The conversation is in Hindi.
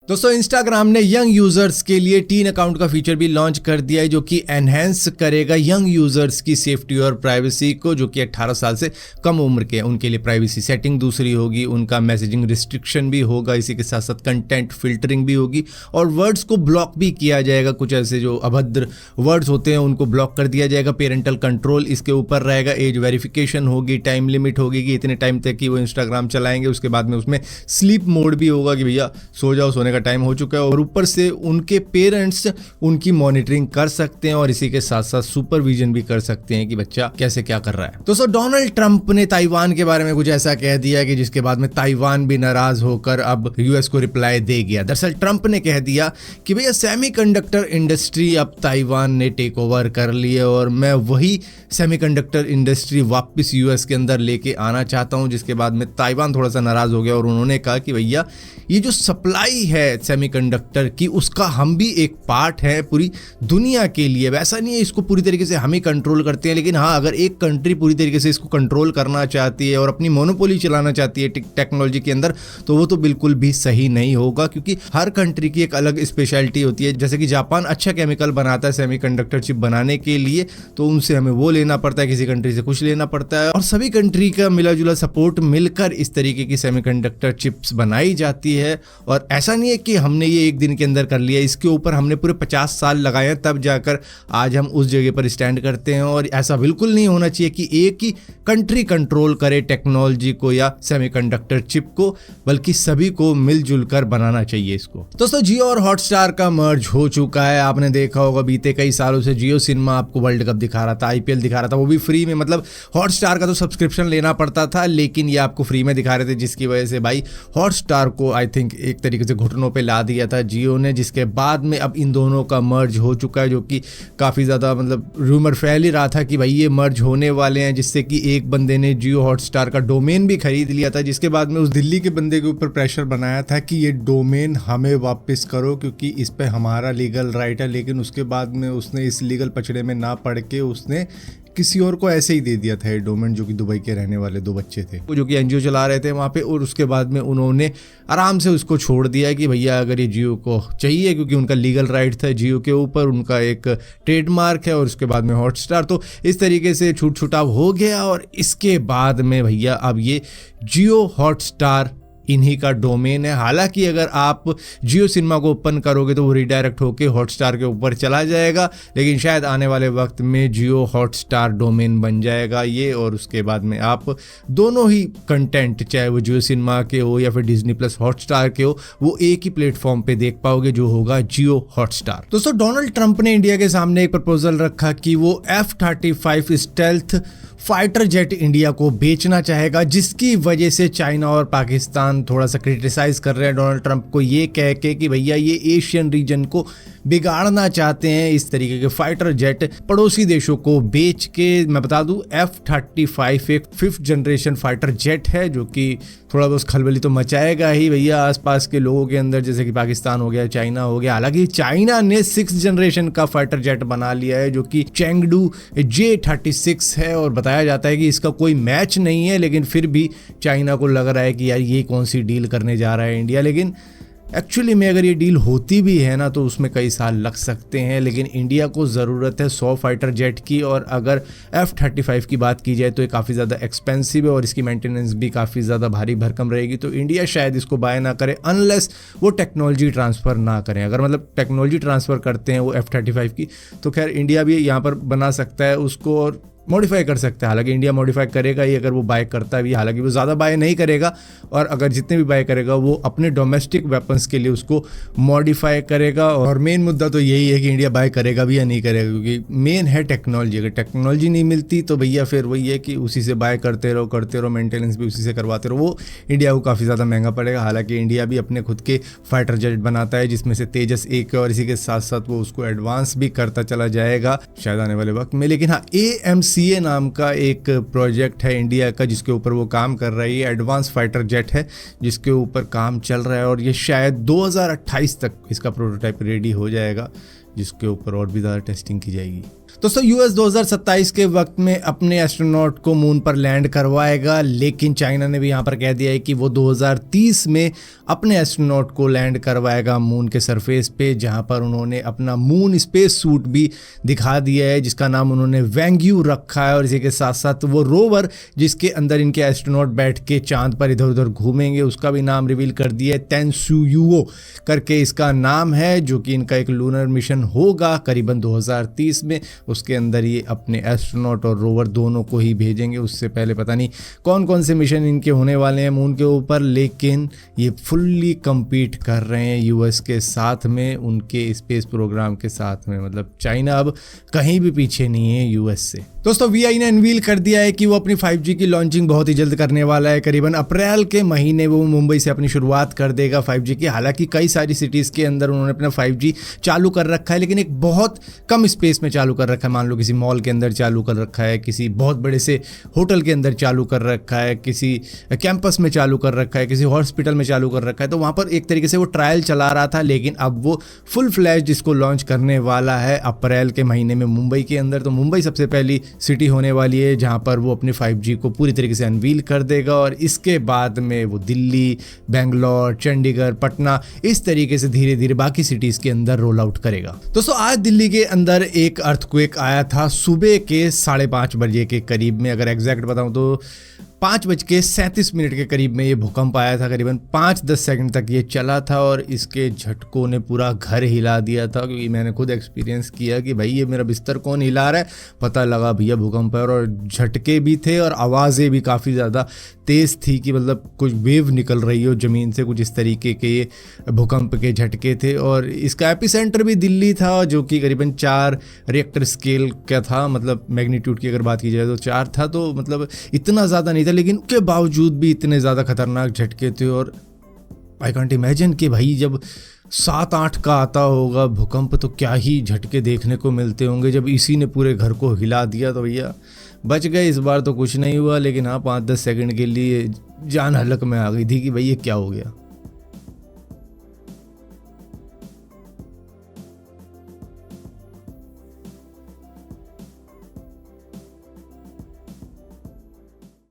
दोस्तों इंस्टाग्राम ने यंग यूजर्स के लिए टीन अकाउंट का फीचर भी लॉन्च कर दिया है जो कि एनहेंस करेगा यंग यूजर्स की सेफ्टी और प्राइवेसी को, जो कि 18 साल से कम उम्र के हैं उनके लिए प्राइवेसी सेटिंग दूसरी होगी, उनका मैसेजिंग रिस्ट्रिक्शन भी होगा, इसी के साथ साथ कंटेंट फिल्टरिंग भी होगी और वर्ड्स को ब्लॉक भी किया जाएगा। कुछ ऐसे जो अभद्र वर्ड्स होते हैं उनको ब्लॉक कर दिया जाएगा। पेरेंटल कंट्रोल इसके ऊपर रहेगा, एज वेरिफिकेशन होगी, टाइम लिमिट होगी कि इतने टाइम तक ही वो इंस्टाग्राम चलाएंगे। उसके बाद में उसमें स्लीप मोड भी होगा कि भैया सो जाओ, सोने का टाइम हो चुका है, और ऊपर से उनके पेरेंट्स उनकी मॉनिटरिंग कर सकते हैं और इसी के साथ साथ सुपरविजन भी कर सकते हैं कि बच्चा कैसे क्या कर रहा है। दोस्तों डोनाल्ड ट्रंप ने ताइवान के बारे में कुछ ऐसा कह दिया कि जिसके बाद में ताइवान भी नाराज होकर अब यूएस को रिप्लाई दे गया। दरअसल ट्रंप ने कह दिया कि भैया सेमीकंडक्टर इंडस्ट्री अब ताइवान ने टेक ओवर कर ली है और मैं वही सेमीकंडक्टर इंडस्ट्री वापस यूएस के अंदर लेके आना चाहता हूं। जिसके बाद में ताइवान थोड़ा सा नाराज हो गया और उन्होंने कहा कि भैया ये जो सप्लाई है सेमीकंडक्टर की उसका हम भी एक पार्ट है पूरी दुनिया के लिए। वैसा नहीं है इसको पूरी तरीके से हम ही कंट्रोल करते हैं, लेकिन हाँ अगर एक कंट्री पूरी तरीके से इसको कंट्रोल करना चाहती है और अपनी मोनोपोली चलाना चाहती है टेक्नोलॉजी के अंदर, तो वो तो बिल्कुल भी सही नहीं होगा, क्योंकि हर कंट्री की एक अलग स्पेशलिटी होती है। जैसे कि जापान अच्छा केमिकल बनाता है सेमीकंडक्टर चिप बनाने के लिए, तो उनसे हमें वो लेना पड़ता है, किसी कंट्री से कुछ लेना पड़ता है और सभी कंट्री का मिला जुला सपोर्ट मिलकर इस तरीके की सेमीकंडक्टर चिप्स बनाई जाती है। और ऐसा नहीं है कि हमने ये एक दिन के अंदर कर लिया, इसके ऊपर हमने पूरे 50 साल लगाए हैं तब जाकर आज हम उस जगह पर स्टैंड करते हैं। और ऐसा बिल्कुल नहीं होना चाहिए कि एक ही कंट्री कंट्रोल करे टेक्नोलॉजी को या सेमीकंडक्टर चिप को, बल्कि सभी को मिलजुल कर बनाना चाहिए इसको। दोस्तों जियो और हॉटस्टार का मर्ज हो चुका है। आपने देखा होगा बीते कई सालों से जियो सिनेमा आपको वर्ल्ड कप दिखा रहा था, आईपीएल दिखा रहा था, वो भी फ्री में। मतलब हॉटस्टार का तो सब्सक्रिप्शन लेना पड़ता था, लेकिन ये आपको फ्री में दिखा रहे थे, जिसकी वजह से भाई हॉटस्टार को आई थिंक एक तरीके से घुटनों पे ला दिया था जियो ने। जिसके बाद में अब इन दोनों का मर्ज हो चुका है, जो कि काफ़ी ज़्यादा मतलब रूमर फैल ही रहा था कि भाई ये मर्ज होने वाले हैं, जिससे कि एक बंदे ने जियो हॉटस्टार का डोमेन भी खरीद लिया था। जिसके बाद में उस दिल्ली के बंदे के ऊपर प्रेशर बनाया था कि ये डोमेन हमें वापस करो क्योंकि इस पे हमारा लीगल राइट है। लेकिन उसके बाद में उसने इस लीगल पचड़े में ना पड़ के उसने किसी और को ऐसे ही दे दिया था ये डोमेन, जो कि दुबई के रहने वाले 2 बच्चे थे, वो जो कि एनजीओ चला रहे थे वहाँ पे। और उसके बाद में उन्होंने आराम से उसको छोड़ दिया कि भैया अगर ये जियो को चाहिए, क्योंकि उनका लीगल राइट था जियो के ऊपर, उनका एक ट्रेडमार्क है। और उसके बाद में हॉटस्टार, तो इस तरीके से छूट छुटाव हो गया। और इसके बाद में भैया अब ये जियो हॉटस्टार इन्हीं का डोमेन है। हालांकि अगर आप जियो सिनेमा को ओपन करोगे तो वो रिडायरेक्ट होके हॉटस्टार के ऊपर चला जाएगा, लेकिन शायद आने वाले वक्त में जियो हॉटस्टार डोमेन बन जाएगा ये। और उसके बाद में आप दोनों ही कंटेंट, चाहे वो जियो सिनेमा के हो या फिर डिज्नी प्लस हॉटस्टार के हो, वो एक ही प्लेटफॉर्म पे देख पाओगे, जो होगा जियो हॉटस्टार। दोस्तों डोनाल्ड ट्रंप ने इंडिया के सामने एक प्रपोजल रखा कि वो F-35 stealth fighter jet India को बेचना चाहेगा, जिसकी वजह से चाइना और पाकिस्तान थोड़ा सा क्रिटिसाइज कर रहे हैं डोनाल्ड ट्रंप को, ये कह के कि भैया ये एशियन रीजन को बिगाड़ना चाहते हैं। इस तरीके के फाइटर जेट पड़ोसी देशों को बेच के, मैं बता दूं F-35 एक 5th जनरेशन फाइटर जेट है, जो कि थोड़ा बहुत खलबली तो मचाएगा ही भैया आसपास के लोगों के अंदर, जैसे कि पाकिस्तान हो गया, चाइना हो गया। हालांकि चाइना ने 6th जनरेशन का फाइटर जेट बना लिया है, जो कि चेंगडू J-36 है और बताया जाता है कि इसका कोई मैच नहीं है। लेकिन फिर भी चाइना को लग रहा है कि यार ये कौन सी डील करने जा रहा है इंडिया। लेकिन एक्चुअली में अगर ये डील होती भी है ना तो उसमें कई साल लग सकते हैं, लेकिन इंडिया को ज़रूरत है 100 फाइटर जेट की। और अगर F-35 की बात की जाए तो ये काफ़ी ज़्यादा एक्सपेंसिव है और इसकी मेंटेनेंस भी काफ़ी ज़्यादा भारी भरकम रहेगी। तो इंडिया शायद इसको बाय ना करे अनलेस वो टेक्नोलॉजी ट्रांसफ़र ना करें। अगर मतलब टेक्नोलॉजी ट्रांसफ़र करते हैं वो F-35 की, तो खैर इंडिया भी यहाँ पर बना सकता है उसको और मॉडिफाई कर सकता है। हालांकि इंडिया मॉडिफाई करेगा ही अगर वो बाय करता भी, हालांकि वो ज़्यादा बाय नहीं करेगा, और अगर जितने भी बाय करेगा वो अपने डोमेस्टिक वेपन्स के लिए उसको मॉडिफाई करेगा। और मेन मुद्दा तो यही है कि इंडिया बाय करेगा भी या नहीं करेगा, क्योंकि मेन है टेक्नोलॉजी। अगर टेक्नोलॉजी नहीं मिलती तो भैया फिर वही है कि उसी से बाय करते रहो, मेंटेनेंस भी उसी से करवाते रहो, वो इंडिया को काफ़ी ज़्यादा महंगा पड़ेगा। हालांकि इंडिया भी अपने खुद के फाइटर जेट बनाता है, जिसमें से तेजस एक है, और इसी के साथ साथ वो उसको एडवांस भी करता चला जाएगा शायद आने वाले वक्त में। लेकिन हाँ, AMCA नाम का एक प्रोजेक्ट है इंडिया का जिसके ऊपर वो काम कर रही है, एडवांस फाइटर जेट है जिसके ऊपर काम चल रहा है, और ये शायद 2028 तक इसका प्रोटोटाइप रेडी हो जाएगा। जिसके ऊपर और भी ज़्यादा टेस्टिंग की जाएगी। दोस्तों यूएस 2027 के वक्त में अपने एस्ट्रोनॉट को मून पर लैंड करवाएगा, लेकिन चाइना ने भी यहाँ पर कह दिया है कि वो 2030 में अपने एस्ट्रोनॉट को लैंड करवाएगा मून के सरफेस पे, जहाँ पर उन्होंने अपना मून स्पेस सूट भी दिखा दिया है जिसका नाम उन्होंने वैंग्यू रखा है। और इसी के साथ साथ वो रोवर जिसके अंदर इनके एस्ट्रोनॉट बैठ के चांद पर इधर उधर घूमेंगे उसका भी नाम रिवील कर दिया है। तेंसुयुओ करके इसका नाम है, जो कि इनका एक लूनर मिशन होगा करीबन 2030 में। उसके अंदर ये अपने एस्ट्रोनॉट और रोवर दोनों को ही भेजेंगे। उससे पहले पता नहीं कौन कौन से मिशन इनके होने वाले हैं मून के ऊपर, लेकिन ये फुल्ली compete कर रहे हैं यूएस के साथ में, उनके स्पेस प्रोग्राम के साथ में। मतलब चाइना अब कहीं भी पीछे नहीं है यूएस से। दोस्तों वीआई ने अनवील कर दिया है कि वो अपनी 5G की लॉन्चिंग बहुत ही जल्द करने वाला है। करीबन अप्रैल के महीने वो मुंबई से अपनी शुरुआत कर देगा 5G की। हालांकि कई सारी सिटीज़ के अंदर उन्होंने अपना 5G चालू कर रखा है, लेकिन एक बहुत कम स्पेस में चालू कर रखा है। मान लो किसी मॉल के अंदर चालू कर रखा है, किसी बहुत बड़े से होटल के अंदर चालू कर रखा है, किसी कैंपस में चालू कर रखा है, किसी हॉस्पिटल में चालू कर रखा है। तो वहाँ पर एक तरीके से वो ट्रायल चला रहा था, लेकिन अब वो फुल फ्लैश इसको लॉन्च करने वाला है अप्रैल के महीने में मुंबई के अंदर। तो मुंबई सबसे पहली सिटी होने वाली है जहाँ पर वो अपने 5G को पूरी तरीके से अनवील कर देगा, और इसके बाद में वो दिल्ली, बेंगलोर, चंडीगढ़, पटना, इस तरीके से धीरे धीरे बाकी सिटीज़ के अंदर रोल आउट करेगा। दोस्तों आज दिल्ली के अंदर एक अर्थक्वेक आया था सुबह के 5:30 बजे के करीब में। अगर एग्जैक्ट बताऊं तो 5:37 के करीब में ये भूकंप आया था। करीबन 5-10 सेकंड तक ये चला था और इसके झटकों ने पूरा घर हिला दिया था, क्योंकि मैंने खुद एक्सपीरियंस किया कि भाई ये मेरा बिस्तर कौन हिला रहा है। पता लगा भैया भूकंप है, और झटके भी थे और आवाज़ें भी काफ़ी ज़्यादा तेज़ थी कि मतलब कुछ वेव निकल रही हो ज़मीन से, कुछ इस तरीके के ये भूकंप के झटके थे। और इसका एपिसेंटर भी दिल्ली था, जो कि करीबन 4 रिएक्टर स्केल का था। मतलब मैग्नीट्यूड की अगर बात की जाए तो 4 था, तो मतलब इतना ज़्यादा नहीं था, लेकिन उसके बावजूद भी इतने ज़्यादा खतरनाक झटके थे। और आई कांट इमेजिन कि भाई जब 7-8 का आता होगा भूकंप तो क्या ही झटके देखने को मिलते होंगे। जब इसी ने पूरे घर को हिला दिया तो भैया बच गए। इस बार तो कुछ नहीं हुआ, लेकिन हाँ 5-10 सेकंड के लिए जान हलक में आ गई थी कि भाई ये क्या हो गया।